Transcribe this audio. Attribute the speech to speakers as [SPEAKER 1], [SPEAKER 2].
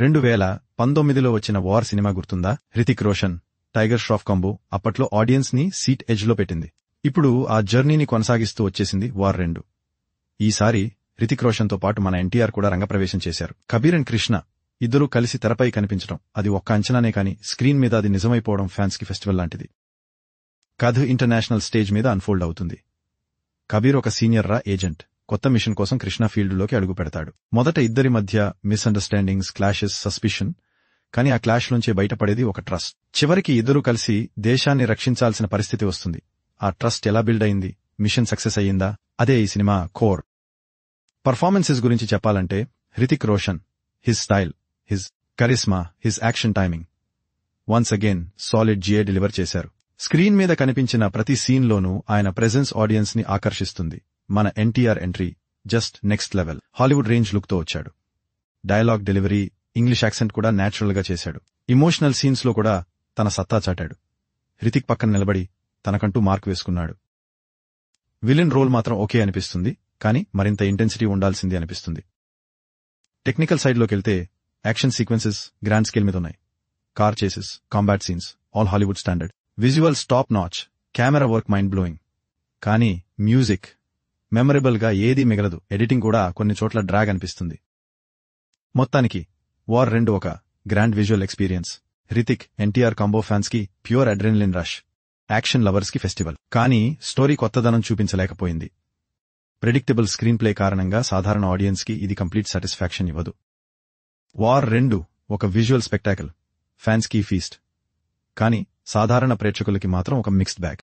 [SPEAKER 1] 2019లో వచ్చిన war cinema గుర్తుందా? Hrithik Roshan, tiger Shroff combo అప్పట్లో ఆడియన్స్ ని సీట్ ఎడ్జ్ లో పెట్టింది. ఇప్పుడు ఆ జర్నీని కొనసాగిస్తూ వచ్చేసింది వార్ 2. ఈసారి హృతిక్ రోషన్ తో పాటు మన ఎన్టీఆర్ కూడా రంగప్రవేశం చేశారు. కబీర్ అండ్ కృష్ణ ఇద్దరూ కలిసి తెరపై కనిపించడం అది ఒక్క అంచనానే కాని స్క్రీన్ మీద అది నిజమైపోవడం ఫ్యాన్స్ కి ఫెస్టివల్ లాంటిది. కథ ఇంటర్నేషనల్ స్టేజ్ మీద అన్ఫోల్డ్ అవుతుంది. కబీర్ ఒక సీనియర్ ఏజెంట్ కొత్త మిషన్ కోసం కృష్ణ ఫీల్డ్లోకి అడుగు పెడతాడు. మొదట ఇద్దరి మధ్య మిస్అండర్స్టాండింగ్స్, క్లాషెస్, సస్పిషన్, కానీ ఆ క్లాష్ నుంచే బయటపడేది ఒక ట్రస్ట్. చివరికి ఇద్దరూ కలిసి దేశాన్ని రక్షించాల్సిన పరిస్థితి వస్తుంది. ఆ ట్రస్ట్ ఎలా బిల్డ్ అయింది, మిషన్ సక్సెస్ అయ్యిందా, అదే ఈ సినిమా కోర్. పర్ఫార్మెన్సెస్ గురించి చెప్పాలంటే Hrithik Roshan, his style, his charisma, his action timing once again solid జిఏ డెలివర్ చేశారు. స్క్రీన్ మీద కనిపించిన ప్రతి సీన్లోనూ ఆయన ప్రెజెన్స్ ఆడియన్స్ ని ఆకర్షిస్తుంది. మన NTR entry just next level. Hollywood range look తో వచ్చాడు. డైలాగ్ డెలివరీ, ఇంగ్లీష్ యాక్సెంట్ కూడా న్యాచురల్ గా చేశాడు. ఇమోషనల్ సీన్స్ లో కూడా తన సత్తా చాటాడు. హృతిక్ పక్కన నిలబడి తనకంటూ మార్క్ వేసుకున్నాడు. విలన్ రోల్ మాత్రం ఓకే అనిపిస్తుంది, కానీ మరింత ఇంటెన్సిటీ ఉండాల్సింది అనిపిస్తుంది. టెక్నికల్ సైడ్లోకెళ్తే యాక్షన్ సీక్వెన్సెస్ గ్రాండ్ స్కేల్ మీద ఉన్నాయి. Car chases, combat scenes all Hollywood standard. Visuals top notch, camera work mind blowing. కానీ మ్యూజిక్ మెమరబుల్ గా ఏదీ మిగలదు. ఎడిటింగ్ కూడా కొన్ని చోట్ల డ్రాగ్ అనిపిస్తుంది. మొత్తానికి వార్ 2 ఒక grand visual experience. Hrithik NTR combo fans కి pure adrenaline rush, action lovers కి ఫెస్టివల్. కానీ స్టోరీ కొత్తదనం చూపించలేకపోయింది. ప్రెడిక్టబుల్ స్క్రీన్ ప్లే కారణంగా సాధారణ ఆడియన్స్ కి ఇది కంప్లీట్ సాటిస్ఫాక్షన్ ఇవ్వదు. వార్ 2 ఒక విజువల్ స్పెక్టాకిల్, ఫ్యాన్స్ కి ఫీస్ట్, కానీ సాధారణ ప్రేక్షకులకి మాత్రం ఒక మిక్స్డ్ బ్యాగ్.